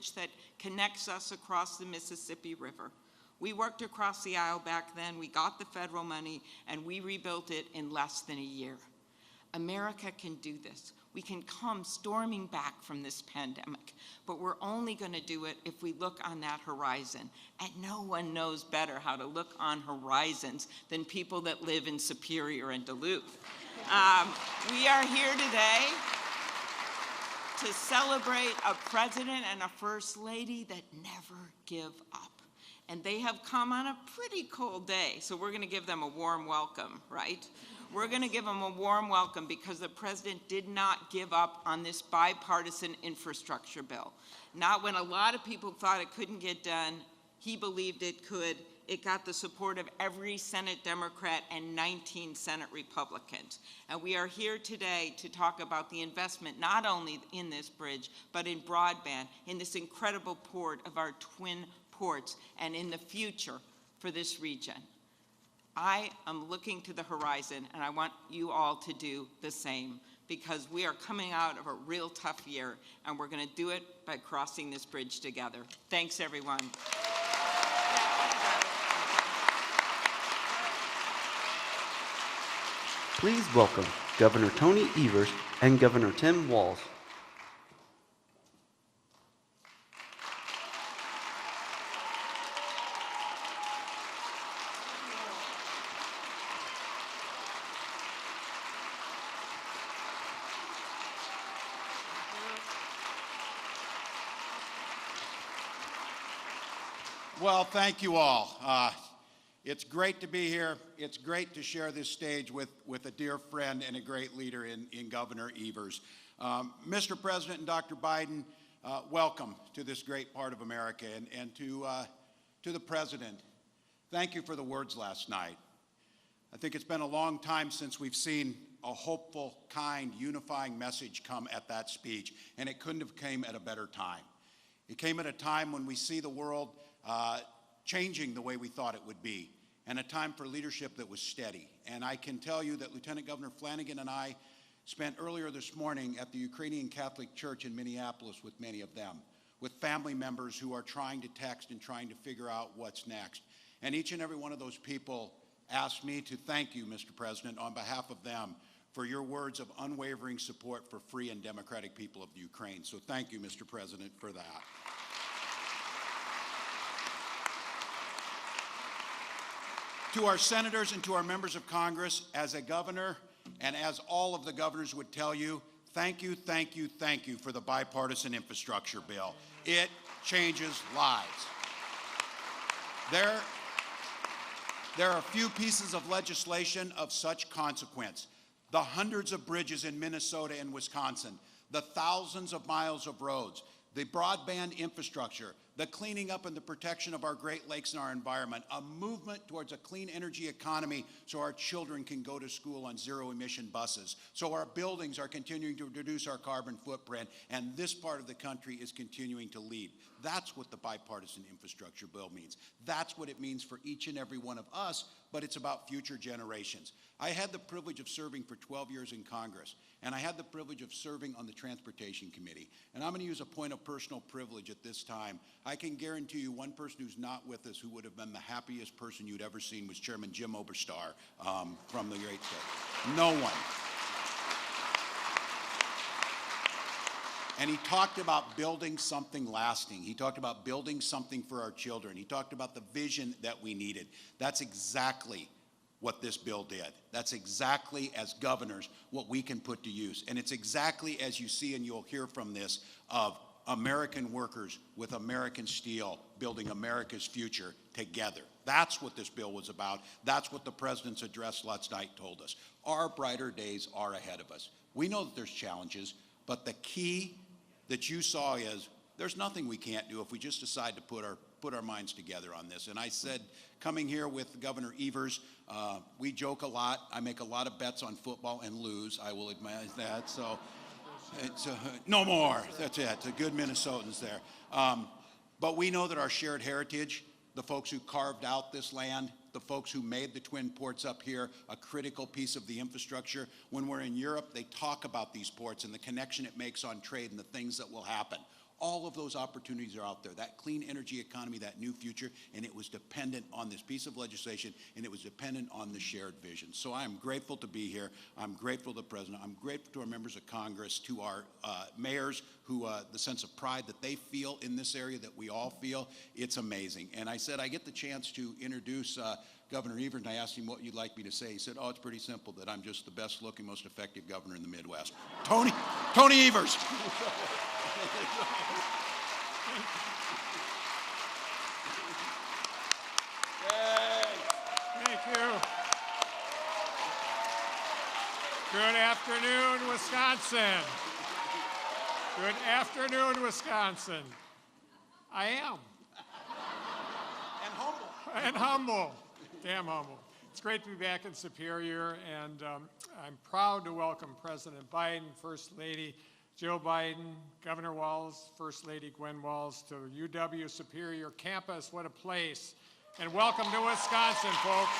bridge that connects us across the Mississippi River. We worked across the aisle back then, we got the federal money, and we rebuilt it in less than a year. America can do this. We can come storming back from this pandemic, but we're only going to do it if we look on that horizon. And no one knows better how to look on horizons than people that live in Superior and Duluth. We are here today to celebrate a president and a first lady that never give up. And they have come on a pretty cold day, so we're going to give them a warm welcome, right? We're going to give them a warm welcome because the president did not give up on this bipartisan infrastructure bill. Not when a lot of people thought it couldn't get done, he believed it could. It got the support of every Senate Democrat and 19 Senate Republicans. And we are here today to talk about the investment not only in this bridge, but in broadband, in this incredible port of our twin ports, and in the future for this region. I am looking to the horizon, and I want you all to do the same, because we are coming out of a real tough year, and we're going to do it by crossing this bridge together. Thanks, everyone. Please welcome Governor Tony Evers and Governor Tim Walz. Well, thank you all. It's great to be here. It's great to share this stage with a dear friend and a great leader in Governor Evers. Mr. President and Dr. Biden, welcome to this great part of America. And to the President, thank you for the words last night. I think it's been a long time since we've seen a hopeful, kind, unifying message come at that speech, and it couldn't have came at a better time. It came at a time when we see the world changing the way we thought it would be, and a time for leadership that was steady. And I can tell you that Lieutenant Governor Flanagan and I spent earlier this morning at the Ukrainian Catholic Church in Minneapolis with many of them, with family members who are trying to text and trying to figure out what's next. And each and every one of those people asked me to thank you, Mr. President, on behalf of them, for your words of unwavering support for free and democratic people of the Ukraine. So thank you, Mr. President, for that. To our senators and to our members of Congress, as a governor and as all of the governors would tell you, thank you, thank you, thank you for the bipartisan infrastructure bill. It changes lives. There are few pieces of legislation of such consequence. The hundreds of bridges in Minnesota and Wisconsin, the thousands of miles of roads, the broadband infrastructure, the cleaning up and the protection of our Great Lakes and our environment, a movement towards a clean energy economy so our children can go to school on zero-emission buses, so our buildings are continuing to reduce our carbon footprint, and this part of the country is continuing to lead. That's what the bipartisan infrastructure bill means. That's what it means for each and every one of us, but it's about future generations. I had the privilege of serving for 12 years in Congress, and I had the privilege of serving on the Transportation Committee. And I'm going to use a point of personal privilege at this time. I can guarantee you one person who's not with us who would have been the happiest person you'd ever seen was Chairman Jim Oberstar from the great state. No one. And he talked about building something lasting. He talked about building something for our children. He talked about the vision that we needed. That's exactly what this bill did. That's exactly, as governors, what we can put to use. And it's exactly as you see and you'll hear from this of American workers with American steel building America's future together. That's what this bill was about. That's what the president's address last night told us. Our brighter days are ahead of us. We know that there's challenges, but the key that you saw is there's nothing we can't do if we just decide to put our minds together on this. And I said, coming here with Governor Evers, we joke a lot. I make a lot of bets on football and lose. I will admit that. So it's, no more. That's it. The good Minnesotans there. But we know that our shared heritage, the folks who carved out this land, the folks who made the twin ports up here, a critical piece of the infrastructure. When we're in Europe, they talk about these ports and the connection it makes on trade and the things that will happen. All of those opportunities are out there, that clean energy economy, that new future, and it was dependent on this piece of legislation, and it was dependent on the shared vision. So I am grateful to be here. I'm grateful to the President. I'm grateful to our members of Congress, to our mayors, who the sense of pride that they feel in this area that we all feel. It's amazing. And I said I get the chance to introduce Governor Evers, and I asked him what you'd like me to say. He said, oh, it's pretty simple, that I'm just the best looking, most effective governor in the Midwest. Tony Evers. Thank you. Good afternoon, Wisconsin. Good afternoon, Wisconsin. I am. And humble. And humble. Damn humble. It's great to be back in Superior, and I'm proud to welcome President Biden, First Lady Jill Biden, Governor Walz, First Lady Gwen Walz to UW Superior campus. What a place. And welcome to Wisconsin, folks.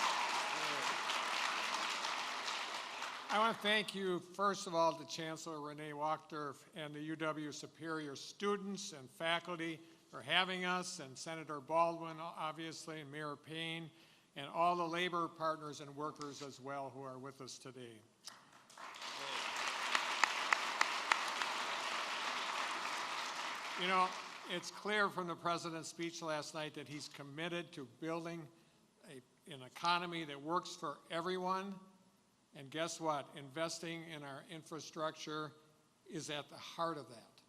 I want to thank you, first of all, to Chancellor Renee Wachter and the UW Superior students and faculty for having us, and Senator Baldwin, obviously, and Mayor Payne, and all the labor partners and workers as well who are with us today. You know, it's clear from the President's speech last night that he's committed to building an economy that works for everyone. And guess what? Investing in our infrastructure is at the heart of that.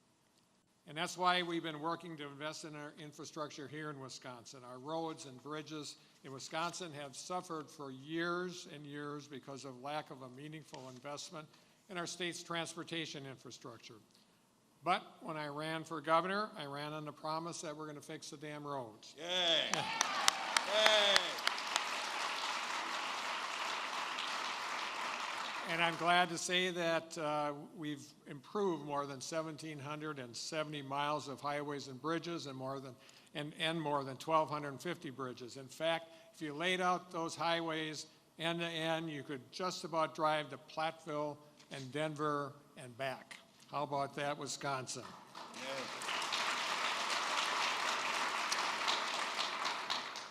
And that's why we've been working to invest in our infrastructure here in Wisconsin. Our roads and bridges in Wisconsin have suffered for years and years because of lack of a meaningful investment in our state's transportation infrastructure. But when I ran for governor, I ran on the promise that we're going to fix the damn roads. Yay! Yay! And I'm glad to say that we've improved more than 1,770 miles of highways and bridges, and more than 1,250 bridges. In fact, if you laid out those highways end to end, you could just about drive to Platteville and Denver and back. How about that, Wisconsin?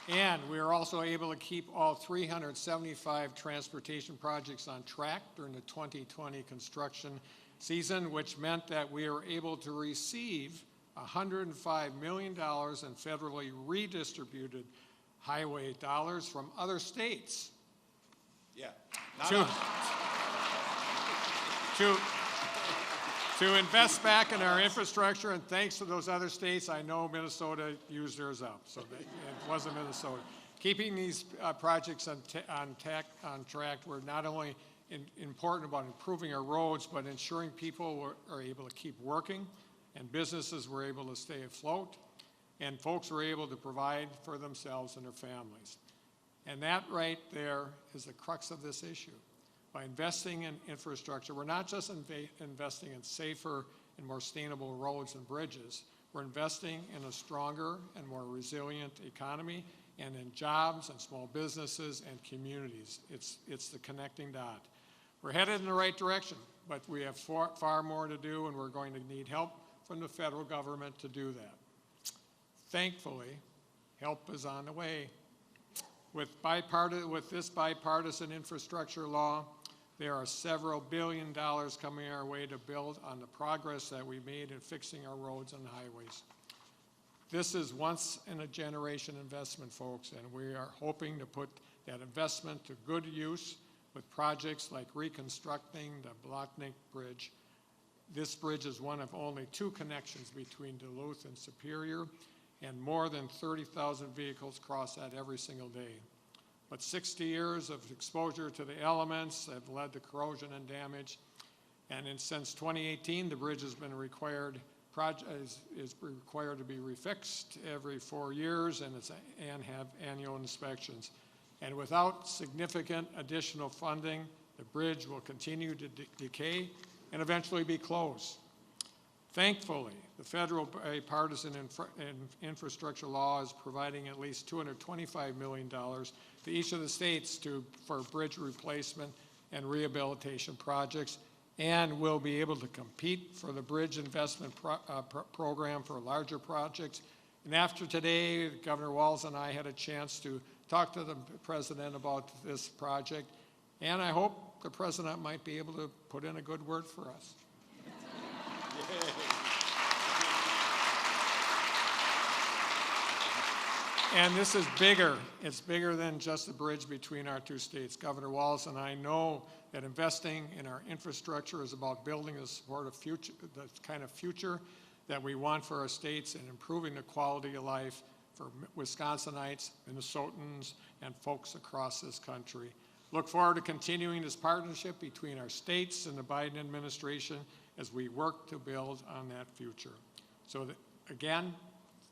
And we are also able to keep all 375 transportation projects on track during the 2020 construction season, which meant that we were able to receive $105 million in federally redistributed highway dollars from other states. Yeah. To invest back in our infrastructure, and thanks to those other states, I know Minnesota used theirs up, so it wasn't Minnesota. Keeping these projects on track were not only important about improving our roads, but ensuring people are able to keep working, and businesses were able to stay afloat, and folks were able to provide for themselves and their families. And that right there is the crux of this issue. By investing in infrastructure, we're not just investing in safer and more sustainable roads and bridges. We're investing in a stronger and more resilient economy, and in jobs and small businesses and communities. It's the connecting dot. We're headed in the right direction, but we have far more to do, and we're going to need help from the federal government to do that. Thankfully, help is on the way. With this bipartisan infrastructure law, there are several $1 billion coming our way to build on the progress that we made in fixing our roads and highways. This is once-in-a-generation investment, folks, and we are hoping to put that investment to good use with projects like reconstructing the Blotnick Bridge. This bridge is one of only 2 connections between Duluth and Superior, and more than 30,000 vehicles cross that every single day. But 60 years of exposure to the elements have led to corrosion and damage. And since 2018, the bridge has been required to be refixed every 4 years and have annual inspections. And without significant additional funding, the bridge will continue to decay and eventually be closed. Thankfully, the federal bipartisan infrastructure law is providing at least $225 million to each of the states for bridge replacement and rehabilitation projects, and will be able to compete for the bridge investment program for larger projects. And after today, Governor Walz and I had a chance to talk to the president about this project, and I hope the president might be able to put in a good word for us. And this is bigger. It's bigger than just the bridge between our two states. Governor Walz and I know that investing in our infrastructure is about building the support of future, the kind of future that we want for our states and improving the quality of life for Wisconsinites, Minnesotans, and folks across this country. Look forward to continuing this partnership between our states and the Biden administration as we work to build on that future. So again,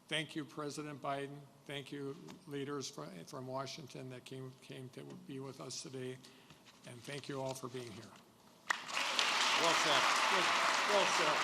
thank you, President Biden. Thank you, leaders from Washington that came to be with us today. And thank you all for being here. Well said. Good. Well said.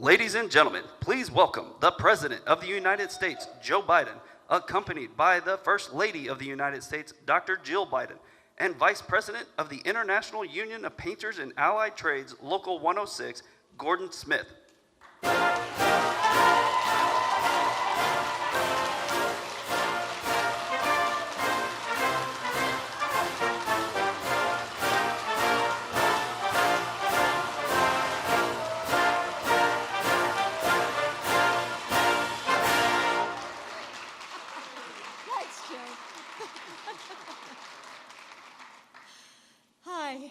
Ladies and gentlemen, please welcome the President of the United States, Joe Biden, accompanied by the First Lady of the United States, Dr. Jill Biden, and Vice President of the International Union of Painters and Allied Trades, Local 106, Gordon Smith. Hi.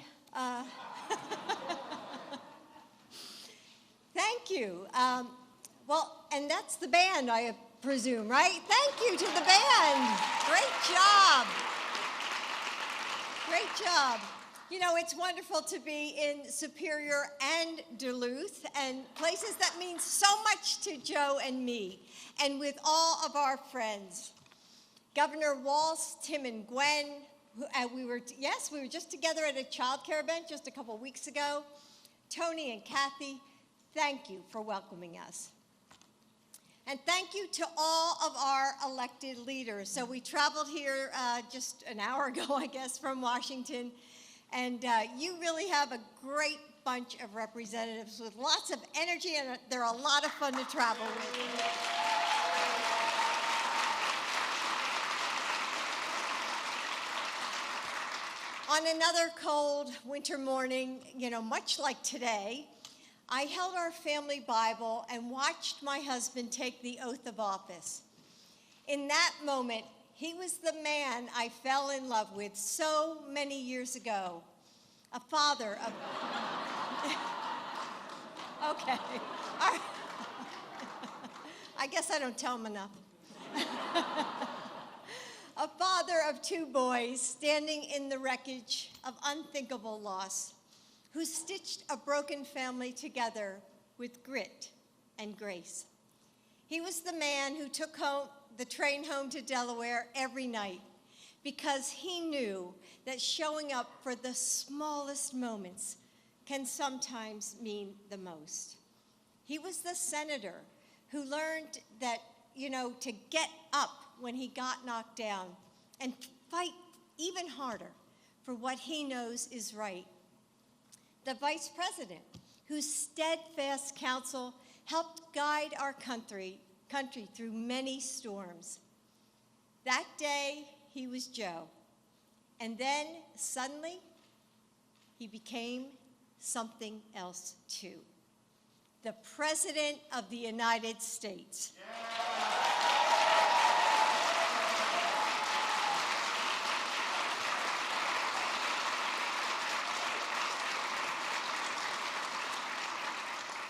Thank you. Well, and that's the band, I presume, right? Thank you to the band. Great job. Great job. You know, it's wonderful to be in Superior and Duluth, and places that mean so much to Joe and me, and with all of our friends. Governor Walz, Tim and Gwen, we were just together at a child care event just a couple weeks ago. Tony and Kathy, thank you for welcoming us. And thank you to all of our elected leaders. So we traveled here just an hour ago, I guess, from Washington. And you really have a great bunch of representatives with lots of energy, and they're a lot of fun to travel with. On another cold winter morning, you know, much like today, I held our family Bible and watched my husband take the oath of office. In that moment, he was the man I fell in love with so many years ago, a father of... Okay, all right. I guess I don't tell him enough. A father of two boys standing in the wreckage of unthinkable loss, who stitched a broken family together with grit and grace. He was the man who took the train home to Delaware every night because he knew that showing up for the smallest moments can sometimes mean the most. He was the senator who learned that, to get up when he got knocked down and fight even harder for what he knows is right. The vice president, whose steadfast counsel helped guide our country through many storms. That day, he was Joe. And then, suddenly, he became something else, too. The President of the United States.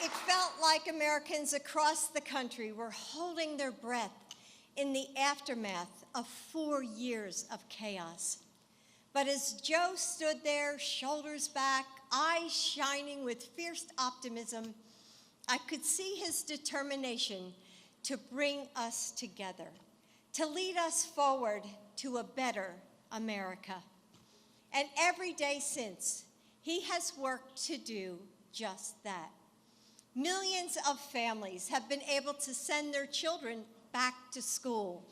It felt like Americans across the country were holding their breath in the aftermath of 4 years of chaos. But as Joe stood there, shoulders back, eyes shining with fierce optimism, I could see his determination to bring us together, to lead us forward to a better America. And every day since, he has worked to do just that. Millions of families have been able to send their children back to school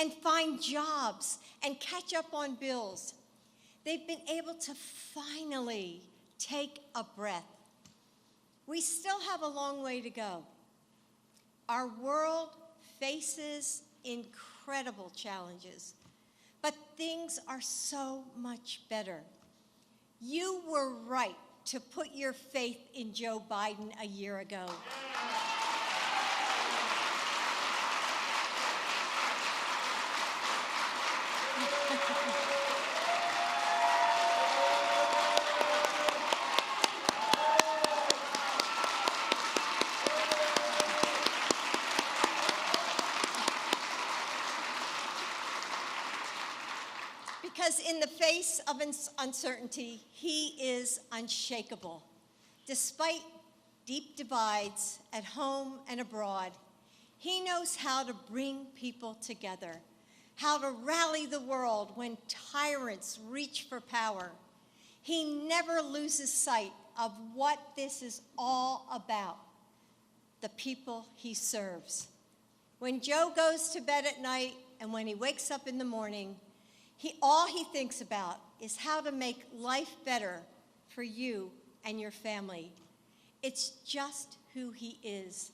and find jobs and catch up on bills. They've been able to finally take a breath. We still have a long way to go. Our world faces incredible challenges, but things are so much better. You were right to put your faith in Joe Biden a year ago. Because in the face of uncertainty, he is unshakable. Despite deep divides at home and abroad, he knows how to bring people together, how to rally the world when tyrants reach for power. He never loses sight of what this is all about, the people he serves. When Joe goes to bed at night and when he wakes up in the morning, all he thinks about is how to make life better for you and your family. It's just who he is.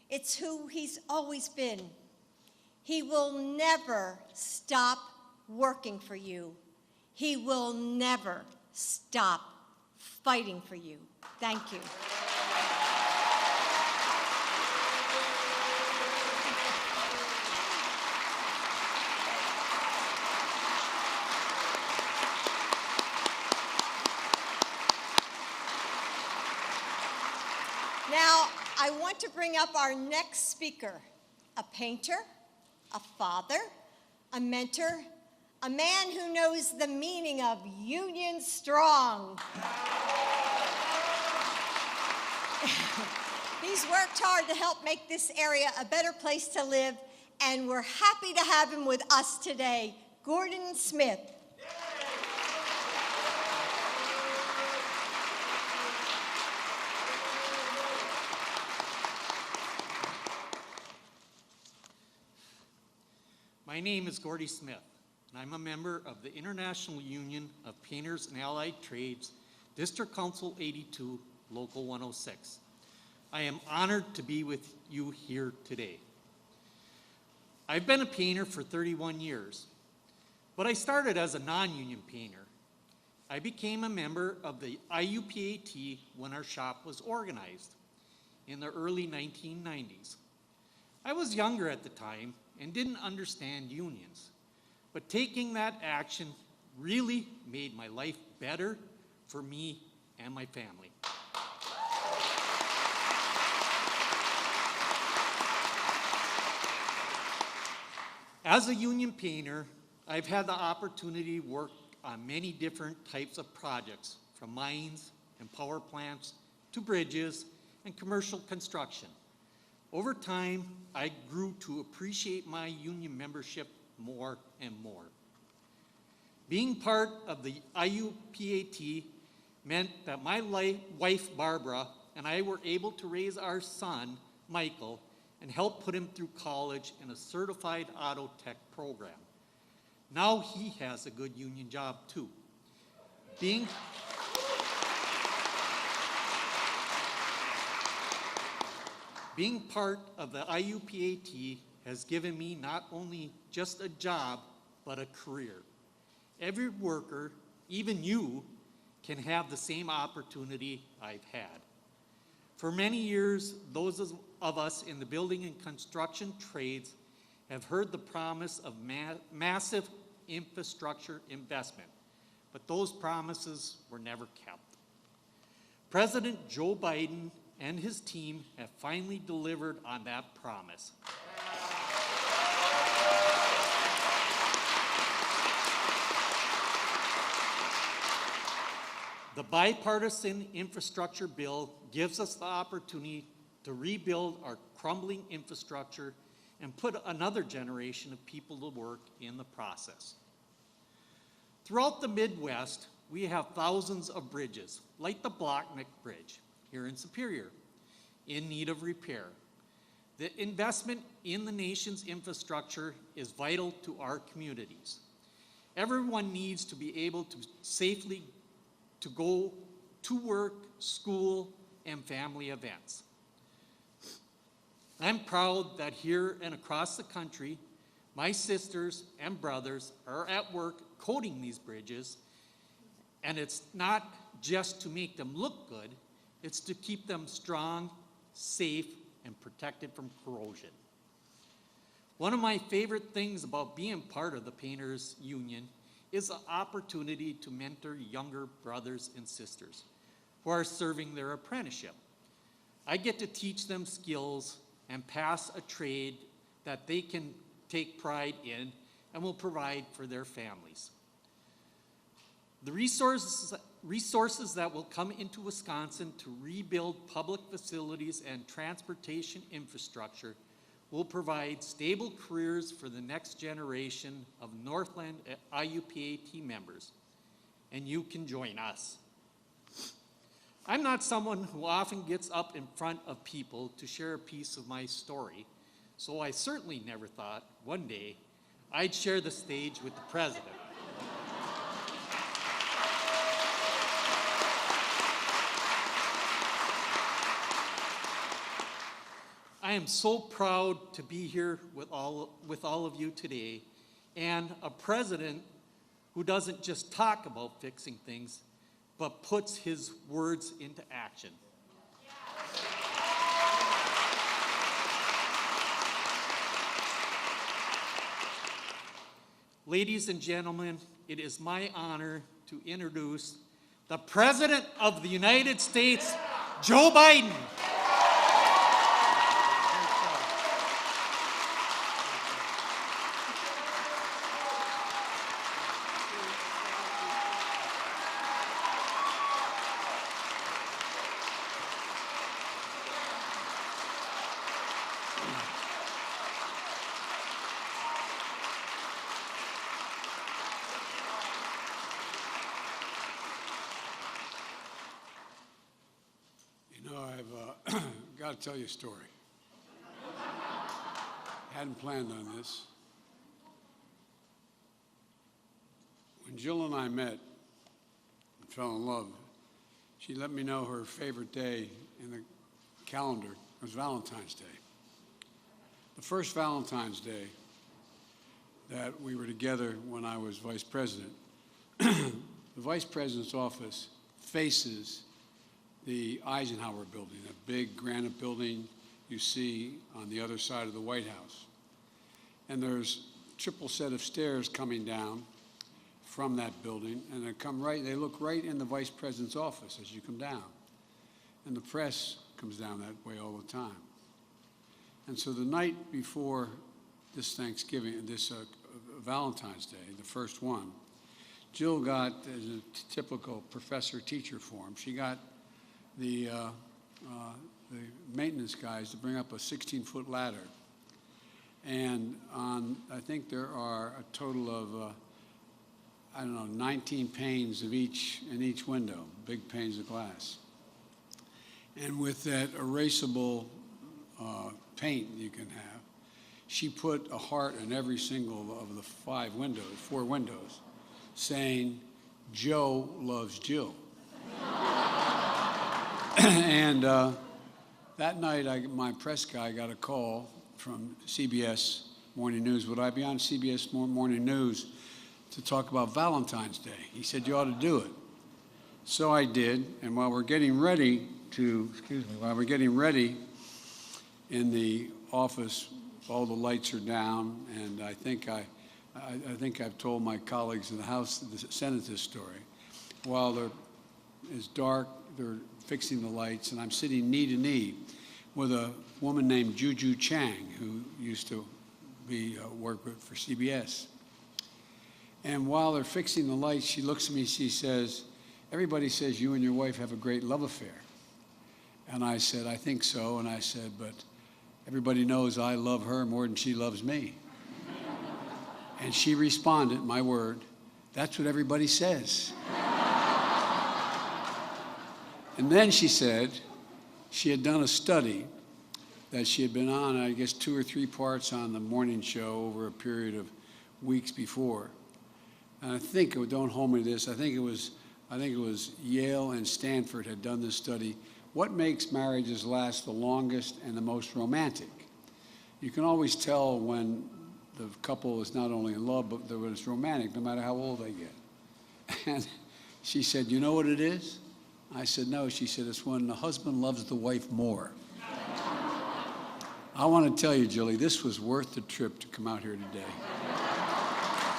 It's who he's always been. He will never stop working for you. He will never stop fighting for you. Thank you. Now, I want to bring up our next speaker, a painter, a father, a mentor, a man who knows the meaning of union strong. He's worked hard to help make this area a better place to live, and we're happy to have him with us today, Gordon Smith. My name is Gordie Smith, and I'm a member of the International Union of Painters and Allied Trades, District Council 82, Local 106. I am honored to be with you here today. I've been a painter for 31 years, but I started as a non-union painter. I became a member of the IUPAT when our shop was organized in the early 1990s. I was younger at the time and didn't understand unions, but taking that action really made my life better for me and my family. As a union painter, I've had the opportunity to work on many different types of projects, from mines and power plants to bridges and commercial construction. Over time, I grew to appreciate my union membership more and more. Being part of the IUPAT meant that my wife, Barbara, and I were able to raise our son, Michael, and help put him through college in a certified auto tech program. Now he has a good union job too. Being part of the IUPAT has given me not only just a job, but a career. Every worker, even you, can have the same opportunity I've had. For many years, those of us in the building and construction trades have heard the promise of massive infrastructure investment, but those promises were never kept. President Joe Biden and his team have finally delivered on that promise. The bipartisan infrastructure bill gives us the opportunity to rebuild our crumbling infrastructure and put another generation of people to work in the process. Throughout the Midwest, we have thousands of bridges, like the Blockneck Bridge here in Superior, in need of repair. The investment in the nation's infrastructure is vital to our communities. Everyone needs to be able to safely to go to work, school, and family events. I'm proud that here and across the country, my sisters and brothers are at work coating these bridges, and it's not just to make them look good, it's to keep them strong, safe, and protected from corrosion. One of my favorite things about being part of the Painters Union is the opportunity to mentor younger brothers and sisters who are serving their apprenticeship. I get to teach them skills and pass a trade that they can take pride in and will provide for their families. The resources that will come into Wisconsin to rebuild public facilities and transportation infrastructure will provide stable careers for the next generation of Northland IUPAT members, and you can join us. I'm not someone who often gets up in front of people to share a piece of my story, so I certainly never thought one day I'd share the stage with the president. I am so proud to be here with all of you today, and a president who doesn't just talk about fixing things, but puts his words into action. Ladies and gentlemen, it is my honor to introduce the President of the United States, Joe Biden. I've got to tell you a story. Hadn't planned on this. When Jill and I met and fell in love, she let me know her favorite day in the calendar was Valentine's Day. The first Valentine's Day that we were together when I was vice president, the vice president's office faces the Eisenhower building, a big granite building you see on the other side of the White House. And there's a triple set of stairs coming down from that building, and they look right in the vice president's office as you come down. And the press comes down that way all the time. And so the night before this Thanksgiving, this Valentine's Day, the first one, Jill got, as a typical professor-teacher form, she got the maintenance guys to bring up a 16-foot ladder. And I think there are a total of I don't know, 19 panes in each window, big panes of glass. And with that erasable paint you can have, she put a heart in every single of the four windows, saying, "Joe loves Jill." And that night, my press guy got a call from CBS Morning News. Would I be on CBS Morning News to talk about Valentine's Day? He said, "You ought to do it." So I did, and while we're getting ready in the office, all the lights are down, and I think I've told my colleagues in the House, the Senate, this story. While it's dark, they're fixing the lights, and I'm sitting knee to knee with a woman named Juju Chang, who used to work for CBS. And while they're fixing the lights, she looks at me, she says, "Everybody says you and your wife have a great love affair." And I said, "I think so." And I said, "But everybody knows I love her more than she loves me." And she responded, my word, "That's what everybody says." And then she said she had done a study that she had been on, I guess, 2 or 3 parts on the morning show over a period of weeks before. And I think, don't hold me to this, I think it was Yale and Stanford had done this study. What makes marriages last the longest and the most romantic? You can always tell when the couple is not only in love, but when it's romantic, no matter how old they get. And she said, "You know what it is?" I said, "No." She said, "It's when the husband loves the wife more." I want to tell you, Julie, this was worth the trip to come out here today.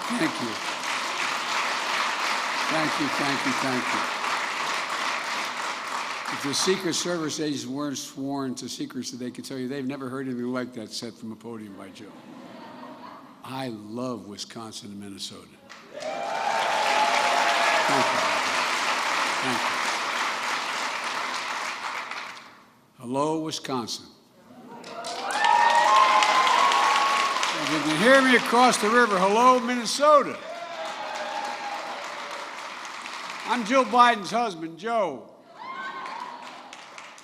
Thank you. Thank you, thank you, thank you. If the Secret Service agents weren't sworn to secrecy, they could tell you they've never heard anything like that said from a podium by Joe. I love Wisconsin and Minnesota. Thank you. Thank you. Hello, Wisconsin. If you can hear me across the river, hello, Minnesota. I'm Jill Biden's husband, Joe.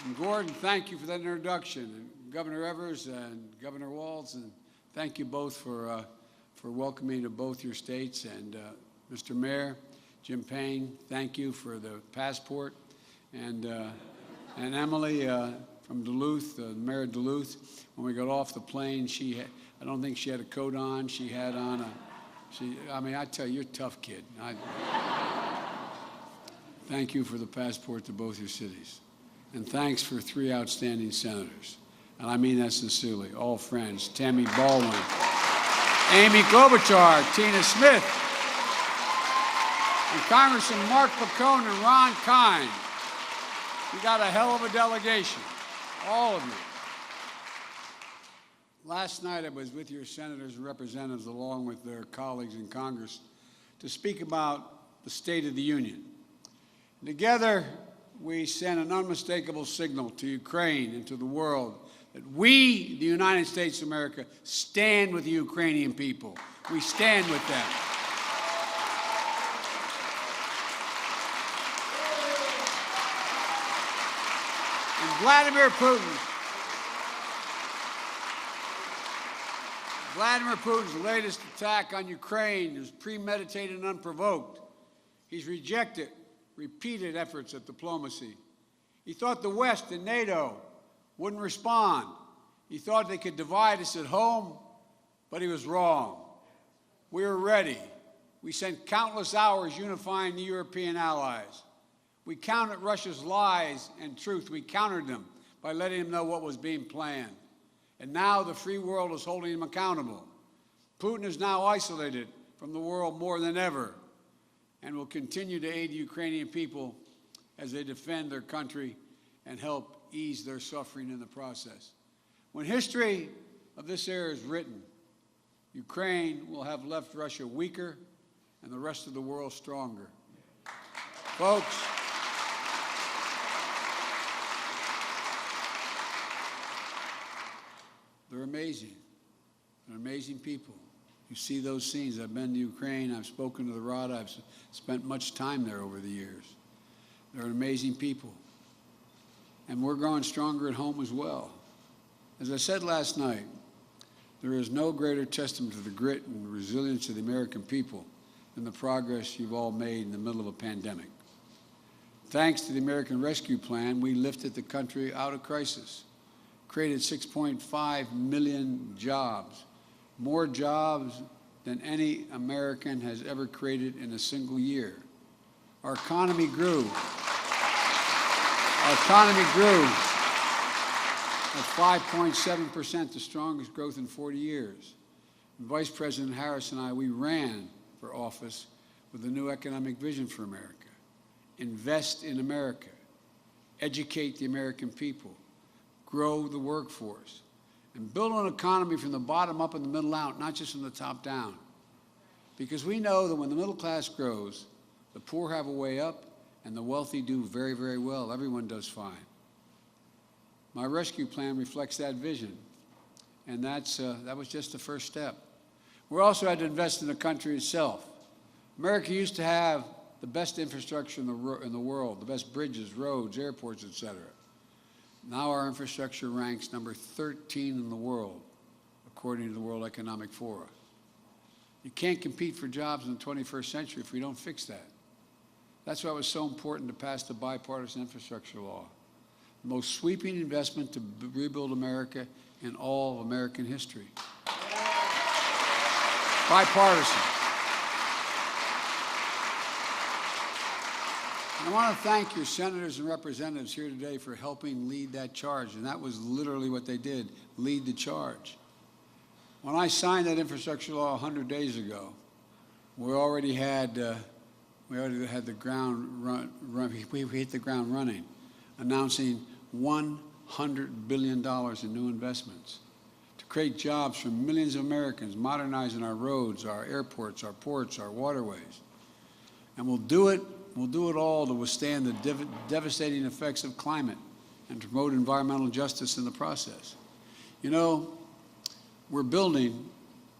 And Gordon, thank you for that introduction. And Governor Evers and Governor Walz, and thank you both for welcoming me to both your states. And Mr. Mayor, Jim Payne, thank you for the passport. And Emily from Duluth, the mayor of Duluth, when we got off the plane, I don't think she had a coat on. She had on I tell you, you're a tough kid. Thank you for the passport to both your cities. And thanks for 3 outstanding senators. And I mean that sincerely, all friends, Tammy Baldwin, Amy Klobuchar, Tina Smith, and Congressman Mark Pacone and Ron Kine. You got a hell of a delegation, all of you. Last night I was with your senators and representatives along with their colleagues in Congress to speak about the State of the Union. Together, we sent an unmistakable signal to Ukraine and to the world that we, the United States of America, stand with the Ukrainian people. We stand with them. And Vladimir Putin's latest attack on Ukraine is premeditated and unprovoked. He's rejected repeated efforts at diplomacy. He thought the West and NATO wouldn't respond. He thought they could divide us at home, but he was wrong. We were ready. We spent countless hours unifying the European allies. We countered Russia's lies and truth. We countered them by letting them know what was being planned. And now the free world is holding him accountable. Putin is now isolated from the world more than ever, and will continue to aid the Ukrainian people as they defend their country and help ease their suffering in the process. When history of this era is written, Ukraine will have left Russia weaker and the rest of the world stronger. Folks, they're amazing. They're amazing people. You see those scenes. I've been to Ukraine. I've spoken to the Rada. I've spent much time there over the years. They're amazing people. And we're growing stronger at home as well. As I said last night, there is no greater testament to the grit and resilience of the American people than the progress you've all made in the middle of a pandemic. Thanks to the American Rescue Plan, we lifted the country out of crisis, created 6.5 million jobs, more jobs than any American has ever created in a single year. Our economy grew. Our economy grew at 5.7%, the strongest growth in 40 years. And Vice President Harris and I, we ran for office with a new economic vision for America. Invest in America, educate the American people, grow the workforce, and build an economy from the bottom up and the middle out, not just from the top down. Because we know that when the middle class grows, the poor have a way up, and the wealthy do very, very well. Everyone does fine. My rescue plan reflects that vision, and that was just the first step. We also had to invest in the country itself. America used to have the best infrastructure in the world, the best bridges, roads, airports, et cetera. Now our infrastructure ranks number 13 in the world, according to the World Economic Forum. You can't compete for jobs in the 21st century if we don't fix that. That's why it was so important to pass the Bipartisan Infrastructure Law, the most sweeping investment to rebuild America in all of American history. Bipartisan. And I want to thank your senators and representatives here today for helping lead that charge, and that was literally what they did, lead the charge. When I signed that infrastructure law 100 days ago, we already had the ground we hit the ground running, announcing $100 billion in new investments to create jobs for millions of Americans, modernizing our roads, our airports, our ports, our waterways. And we'll do it all to withstand the devastating effects of climate and to promote environmental justice in the process. You know, we're building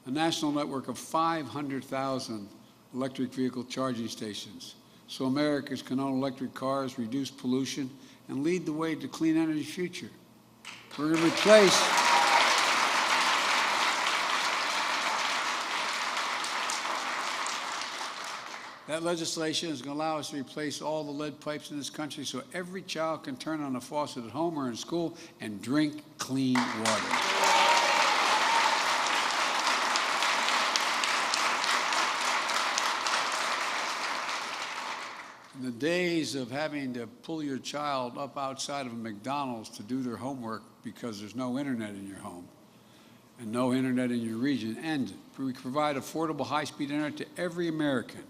a national network of 500,000 electric vehicle charging stations so Americans can own electric cars, reduce pollution, and lead the way to clean energy future. We're going to replace that legislation is going to allow us to replace all the lead pipes in this country so every child can turn on a faucet at home or in school and drink clean water. In the days of having to pull your child up outside of a McDonald's to do their homework because there's no internet in your home and no internet in your region, and we provide affordable high-speed internet to every American,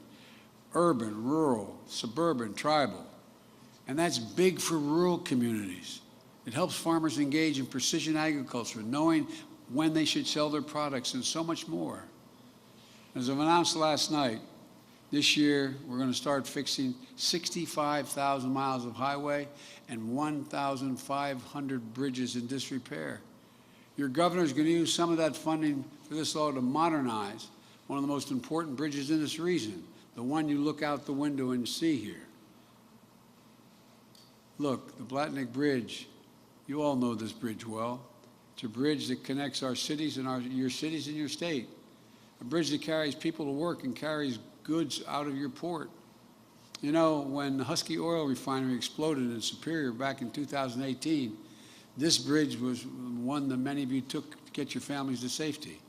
urban, rural, suburban, tribal. And that's big for rural communities. It helps farmers engage in precision agriculture, knowing when they should sell their products, and so much more. As I've announced last night, this year we're going to start fixing 65,000 miles of highway and 1,500 bridges in disrepair. Your governor is going to use some of that funding for this law to modernize one of the most important bridges in this region, the one you look out the window and see here. Look, the Blatnick Bridge, you all know this bridge well. It's a bridge that connects our cities and your cities and your state. A bridge that carries people to work and carries goods out of your port. You know, when the Husky Oil Refinery exploded in Superior back in 2018, this bridge was one that many of you took to get your families to safety.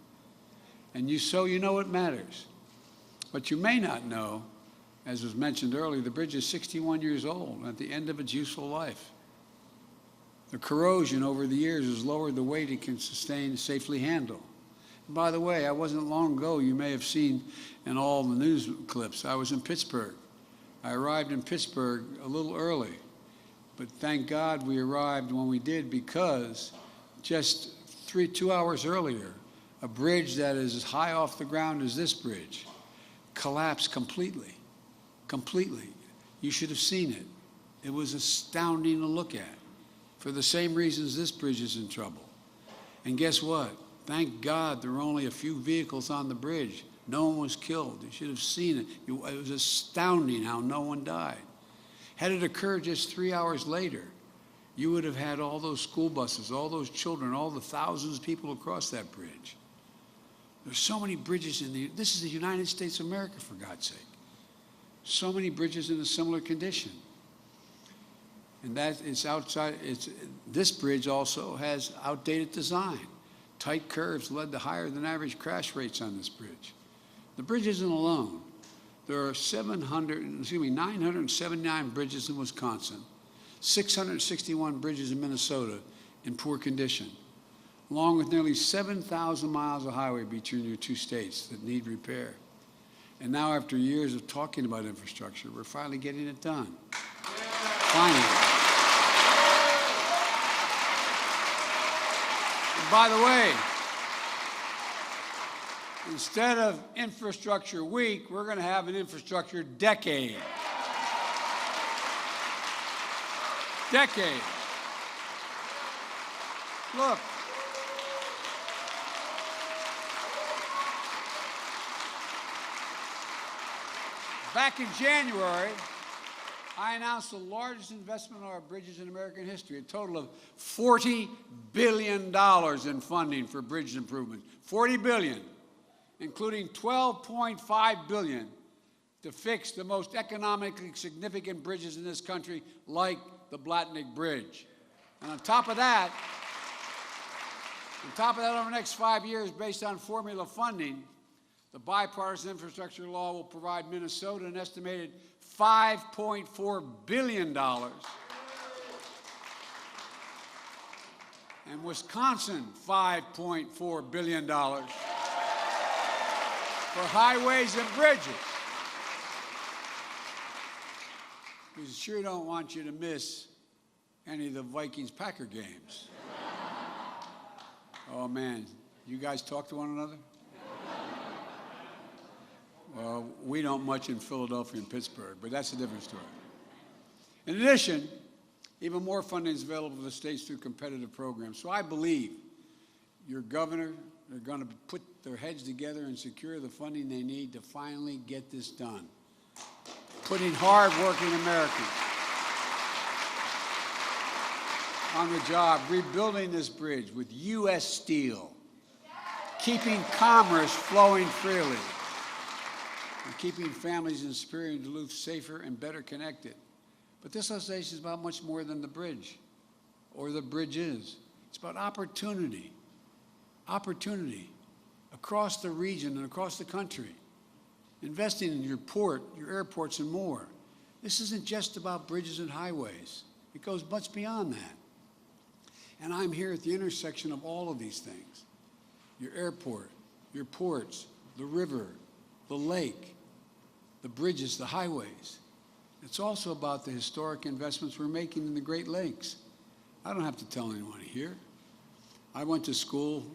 And you know it matters. But you may not know, as was mentioned earlier, the bridge is 61 years old at the end of its useful life. The corrosion over the years has lowered the weight it can safely handle. And by the way, I wasn't long ago, you may have seen in all the news clips, I was in Pittsburgh. I arrived in Pittsburgh a little early, but thank God we arrived when we did, because just 2 hours earlier, a bridge that is as high off the ground as this bridge collapsed completely. You should have seen it. It was astounding to look at, for the same reasons this bridge is in trouble. And guess what? Thank God there were only a few vehicles on the bridge. No one was killed. You should have seen it. It was astounding how no one died. Had it occurred just 3 hours later, you would have had all those school buses, all those children, all the thousands of people across that bridge. There's so many bridges this is the United States of America, for God's sake. So many bridges in a similar condition. And that is this bridge also has outdated design. Tight curves led to higher than average crash rates on this bridge. The bridge isn't alone. There are 979 bridges in Wisconsin, 661 bridges in Minnesota in poor condition, along with nearly 7,000 miles of highway between your two states that need repair. And now, after years of talking about infrastructure, we're finally getting it done. Finally. And by the way, instead of Infrastructure Week, we're going to have an Infrastructure Decade. Decade. Look. Back in January, I announced the largest investment in our bridges in American history, a total of $40 billion in funding for bridge improvement. $40 billion, including $12.5 billion to fix the most economically significant bridges in this country, like the Blatnick Bridge. And on top of that, over the next 5 years, based on formula funding, the Bipartisan Infrastructure Law will provide Minnesota an estimated $5.4 billion and Wisconsin $5.4 billion for highways and bridges. We sure don't want you to miss any of the Vikings-Packer games. Oh, man. You guys talk to one another? Well, we don't much in Philadelphia and Pittsburgh, but that's a different story. In addition, even more funding is available to the states through competitive programs. So I believe your governor are going to put their heads together and secure the funding they need to finally get this done. Putting hard-working Americans on the job, rebuilding this bridge with U.S. steel, keeping commerce flowing freely, and keeping families in Superior and Duluth safer and better connected. But this legislation is about much more than the bridge, or the bridges. It's about opportunity. Opportunity across the region and across the country. Investing in your port, your airports, and more. This isn't just about bridges and highways. It goes much beyond that. And I'm here at the intersection of all of these things. Your airport, your ports, the river, the lake, the bridges, the highways. It's also about the historic investments we're making in the Great Lakes. I don't have to tell anyone here. I went to school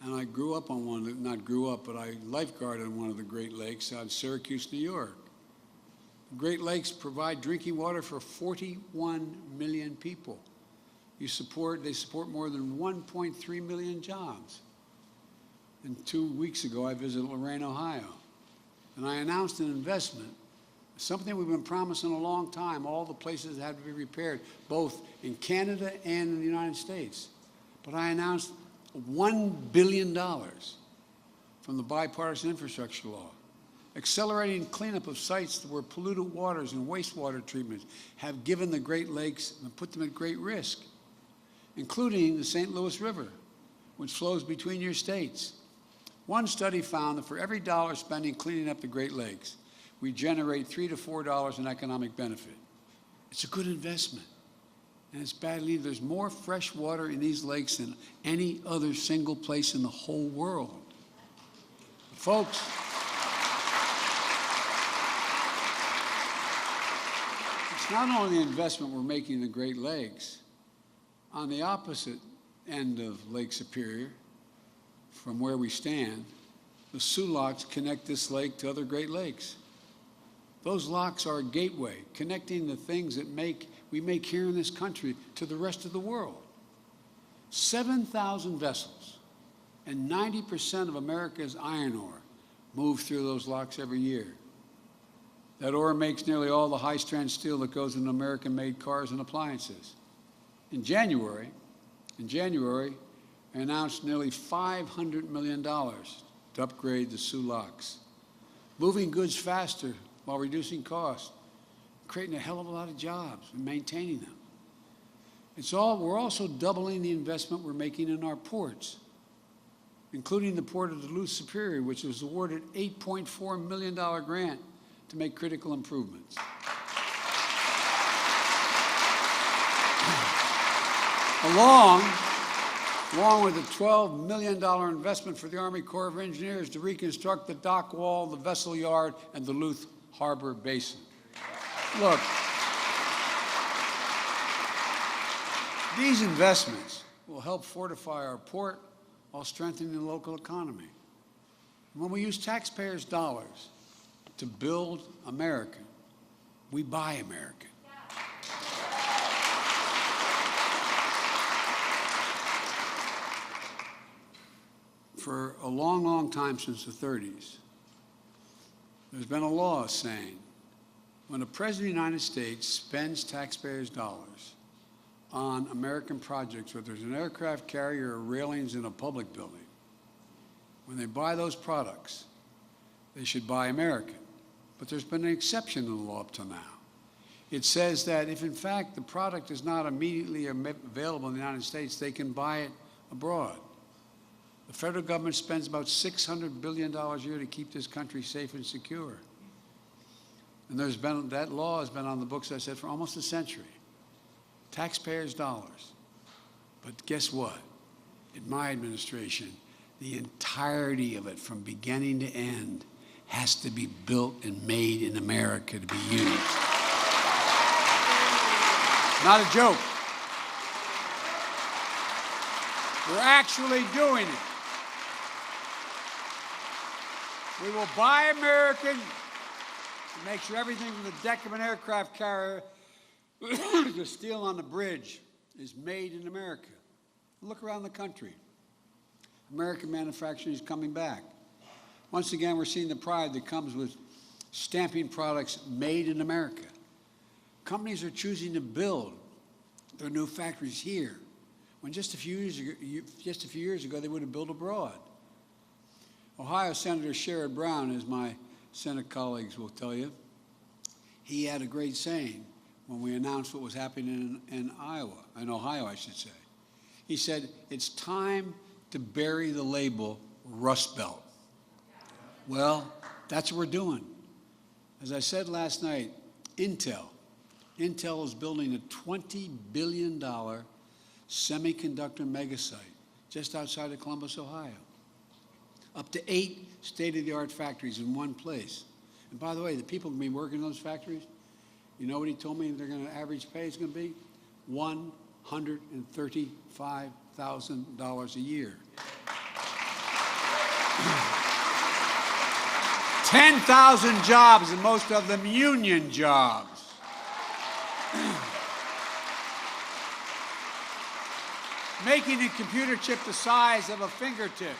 and I grew up on one, not grew up, but I lifeguarded on one of the Great Lakes out in Syracuse, New York. The Great Lakes provide drinking water for 41 million people. They support more than 1.3 million jobs. And 2 weeks ago, I visited Lorain, Ohio. And I announced an investment, something we've been promising a long time, all the places that have to be repaired, both in Canada and in the United States. But I announced $1 billion from the Bipartisan Infrastructure Law, accelerating cleanup of sites where polluted waters and wastewater treatments have given the Great Lakes and put them at great risk, including the St. Louis River, which flows between your states. One study found that for every dollar spent cleaning up the Great Lakes, we generate $3 to $4 in economic benefit. It's a good investment. And it's badly needed. There's more fresh water in these lakes than any other single place in the whole world. Folks, it's not only the investment we're making in the Great Lakes. On the opposite end of Lake Superior, from where we stand, the Sioux Locks connect this lake to other Great Lakes. Those locks are a gateway, connecting the things that we make here in this country to the rest of the world. 7,000 vessels And 90% of America's iron ore moves through those locks every year. That ore makes nearly all the high-strength steel that goes into American-made cars and appliances. In January, I announced nearly $500 million to upgrade the Sioux locks, moving goods faster while reducing costs, creating a hell of a lot of jobs and maintaining them. We're also doubling the investment we're making in our ports, including the Port of Duluth Superior, which was awarded $8.4 million grant to make critical improvements. Along with a $12 million investment for the Army Corps of Engineers to reconstruct the dock wall, the vessel yard, and the Duluth Harbor Basin. Look, these investments will help fortify our port while strengthening the local economy. When we use taxpayers' dollars to build America, we buy America. For a long, long time, since the 30s, there's been a law saying when a president of the United States spends taxpayers' dollars on American projects, whether there's an aircraft carrier or railings in a public building, when they buy those products, they should buy American. But there's been an exception in the law up to now. It says that if, in fact, the product is not immediately available in the United States, they can buy it abroad. The federal government spends about $600 billion a year to keep this country safe and secure. And that law has been on the books, as I said, for almost a century. Taxpayers' dollars. But guess what? In my administration, the entirety of it, from beginning to end, has to be built and made in America to be used. Not a joke. We're actually doing it. We will buy American and make sure everything from the deck of an aircraft carrier to steel on the bridge is made in America. Look around the country. American manufacturing is coming back. Once again, we're seeing the pride that comes with stamping products made in America. Companies are choosing to build their new factories here, when just a few years ago they would have built abroad. Ohio Senator Sherrod Brown, as my Senate colleagues will tell you, he had a great saying when we announced what was happening in Ohio, I should say. He said, it's time to bury the label Rust Belt. Well, that's what we're doing. As I said last night, Intel is building a $20 billion semiconductor megasite just outside of Columbus, Ohio. Up to 8 state-of-the-art factories in one place. And by the way, the people going to be working in those factories, you know what he told me their average pay is going to be? $135,000 a year. 10,000 jobs, and most of them union jobs. Making a computer chip the size of a fingertip.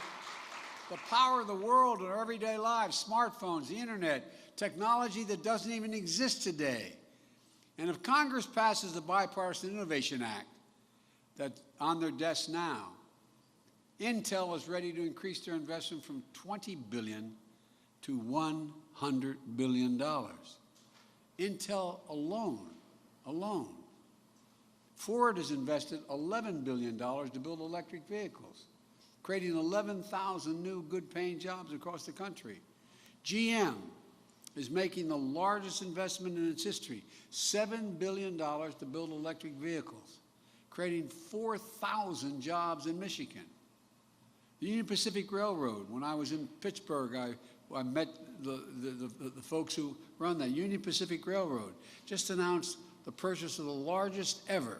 The power of the world in our everyday lives, smartphones, the internet, technology that doesn't even exist today. And if Congress passes the Bipartisan Innovation Act that's on their desk now, Intel is ready to increase their investment from $20 billion to $100 billion. Intel alone. Ford has invested $11 billion to build electric vehicles, creating 11,000 new good-paying jobs across the country. GM is making the largest investment in its history, $7 billion to build electric vehicles, creating 4,000 jobs in Michigan. The Union Pacific Railroad, when I was in Pittsburgh, I met the folks who run that. Union Pacific Railroad just announced the purchase of the largest ever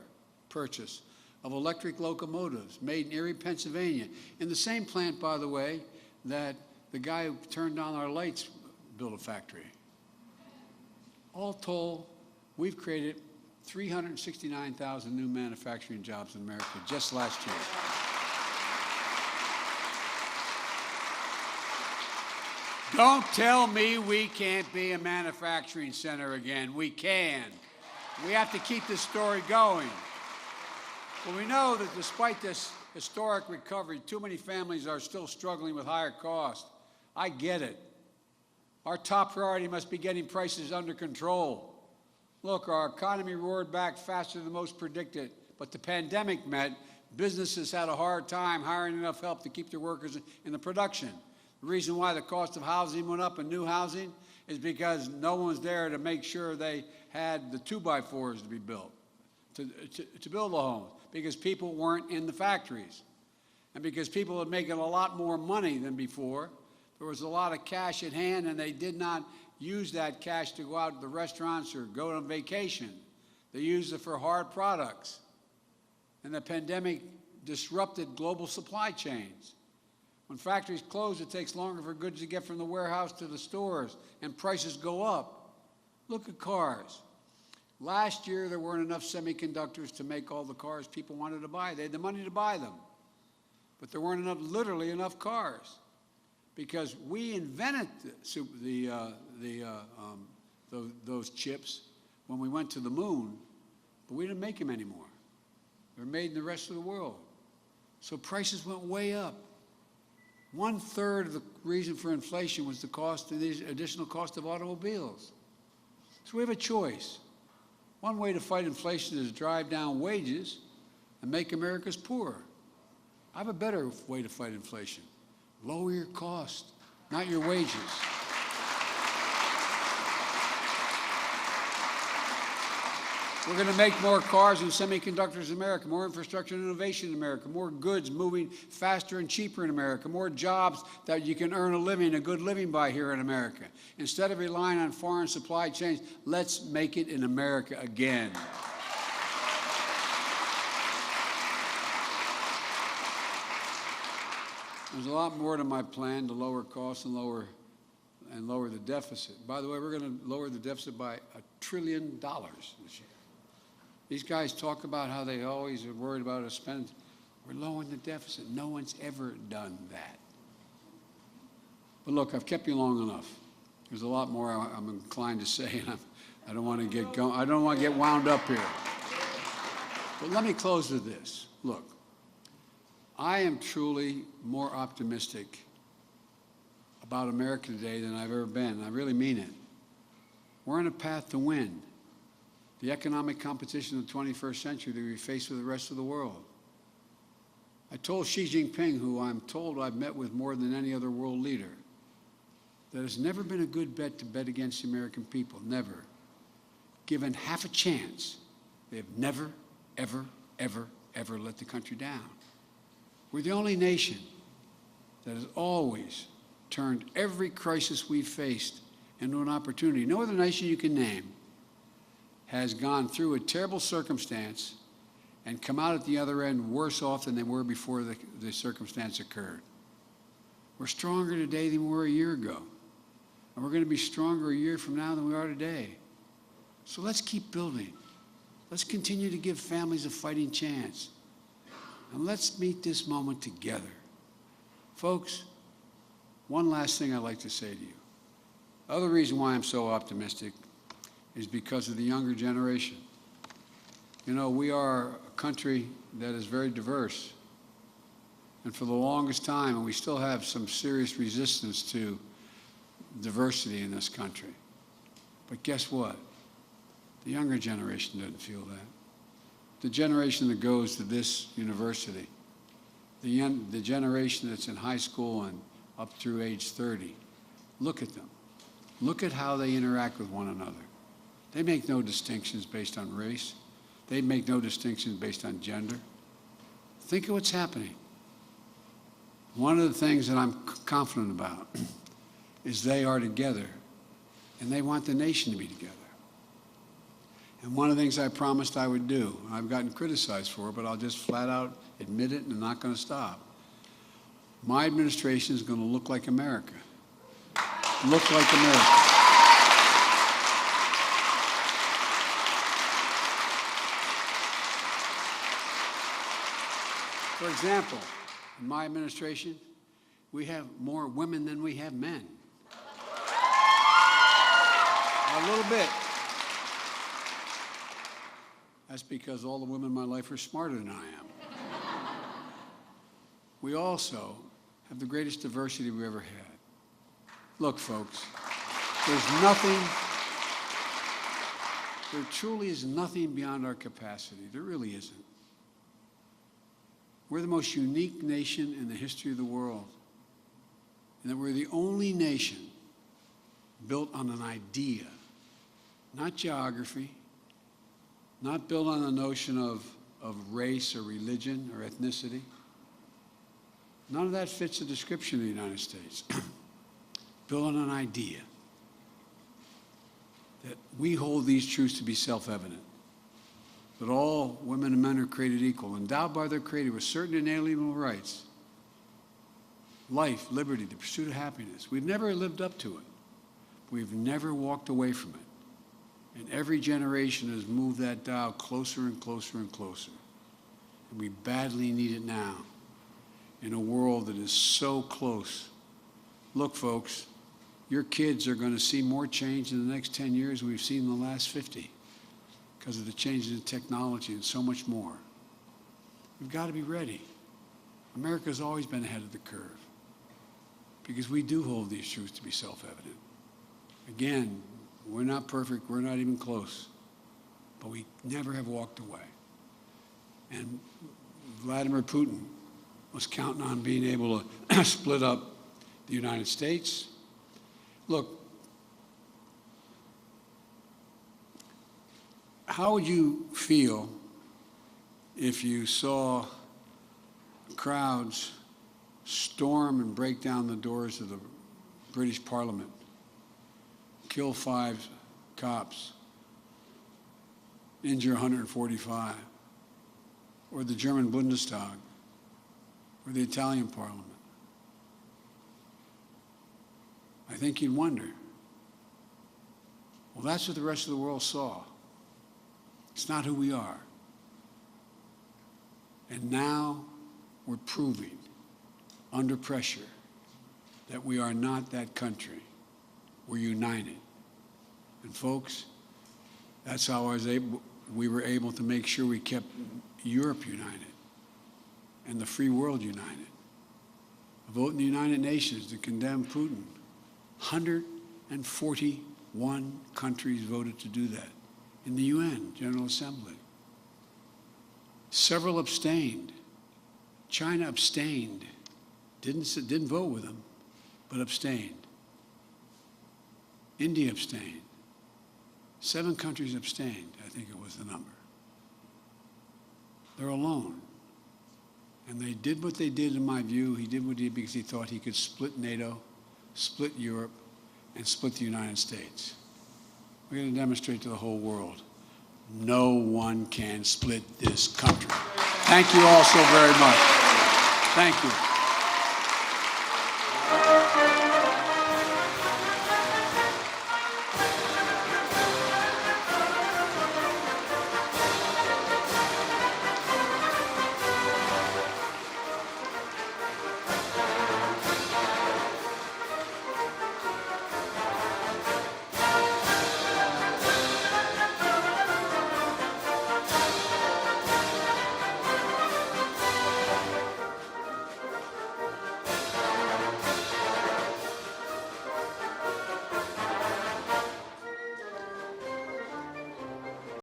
purchase of electric locomotives made in Erie, Pennsylvania, in the same plant, by the way, that the guy who turned on our lights built a factory. All told, we've created 369,000 new manufacturing jobs in America just last year. Don't tell me we can't be a manufacturing center again. We can. We have to keep this story going. But we know that despite this historic recovery, too many families are still struggling with higher costs. I get it. Our top priority must be getting prices under control. Look, our economy roared back faster than most predicted, but the pandemic meant businesses had a hard time hiring enough help to keep their workers in the production. The reason why the cost of housing went up and new housing is because no one was there to make sure they had the 2x4s to be built, to build the homes, because people weren't in the factories. And because people were making a lot more money than before, there was a lot of cash at hand, and they did not use that cash to go out to the restaurants or go on vacation. They used it for hard products. And the pandemic disrupted global supply chains. When factories close, it takes longer for goods to get from the warehouse to the stores, and prices go up. Look at cars. Last year, there weren't enough semiconductors to make all the cars people wanted to buy. They had the money to buy them. But there weren't literally enough cars, because we invented those chips when we went to the moon, but we didn't make them anymore. They're made in the rest of the world. So prices went way up. 1/3 of the reason for inflation was the cost of these additional cost of automobiles. So we have a choice. One way to fight inflation is to drive down wages and make Americans poorer. I have a better way to fight inflation. Lower your cost, not your wages. We're going to make more cars and semiconductors in America, more infrastructure and innovation in America, more goods moving faster and cheaper in America, more jobs that you can earn a living, a good living by here in America. Instead of relying on foreign supply chains, let's make it in America again. There's a lot more to my plan to lower costs and lower the deficit. By the way, we're going to lower the deficit by $1 trillion this year. These guys talk about how they always are worried about us spending. We're lowering the deficit. No one's ever done that. But look, I've kept you long enough. There's a lot more I'm inclined to say, and I don't want to get going. I don't want to get wound up here. But let me close with this. Look, I am truly more optimistic about America today than I've ever been. I really mean it. We're on a path to win the economic competition of the 21st century that we face with the rest of the world. I told Xi Jinping, who I'm told I've met with more than any other world leader, that it's never been a good bet to bet against the American people, never. Given half a chance, they have never, ever, ever, ever let the country down. We're the only nation that has always turned every crisis we've faced into an opportunity. No other nation you can name has gone through a terrible circumstance and come out at the other end worse off than they were before the circumstance occurred. We're stronger today than we were a year ago. And we're going to be stronger a year from now than we are today. So let's keep building. Let's continue to give families a fighting chance. And let's meet this moment together. Folks, one last thing I'd like to say to you. The other reason why I'm so optimistic is because of the younger generation. You know, we are a country that is very diverse. And for the longest time, and we still have some serious resistance to diversity in this country. But guess what? The younger generation doesn't feel that. The generation that goes to this university, the generation that's in high school and up through age 30, look at them. Look at how they interact with one another. They make no distinctions based on race. They make no distinctions based on gender. Think of what's happening. One of the things that I'm confident about is they are together, and they want the nation to be together. And one of the things I promised I would do, I've gotten criticized for it, but I'll just flat out admit it and I'm not going to stop. My administration is going to look like America. Look like America. For example, in my administration, we have more women than we have men. A little bit. That's because all the women in my life are smarter than I am. We also have the greatest diversity we ever had. Look, folks, there truly is nothing beyond our capacity. There really isn't. We're the most unique nation in the history of the world, and that we're the only nation built on an idea, not geography, not built on the notion of race or religion or ethnicity. None of that fits the description of the United States. Built on an idea that we hold these truths to be self-evident, that all women and men are created equal, endowed by their Creator with certain inalienable rights, life, liberty, the pursuit of happiness. We've never lived up to it. We've never walked away from it. And every generation has moved that dial closer and closer and closer. And we badly need it now in a world that is so close. Look, folks, your kids are going to see more change in the next 10 years than we've seen in the last 50 because of the changes in technology and so much more. We've got to be ready. America's always been ahead of the curve because we do hold these truths to be self-evident. Again, we're not perfect, we're not even close, but we never have walked away. And Vladimir Putin was counting on being able to split up the United States. Look, how would you feel if you saw crowds storm and break down the doors of the British Parliament, kill 5 cops, injure 145, or the German Bundestag, or the Italian Parliament? I think you'd wonder. Well, that's what the rest of the world saw. It's not who we are. And now we're proving, under pressure, that we are not that country. We're united. And folks, that's how we were able to make sure we kept Europe united and the free world united. A vote in the United Nations to condemn Putin. 141 countries voted to do that in the UN General Assembly. Several abstained. China abstained. Didn't vote with them, but abstained. India abstained. 7 countries abstained, I think it was the number. They're alone. And they did what they did, in my view. He did what he did because he thought he could split NATO, split Europe, and split the United States. We're going to demonstrate to the whole world, no one can split this country. Thank you all so very much. Thank you.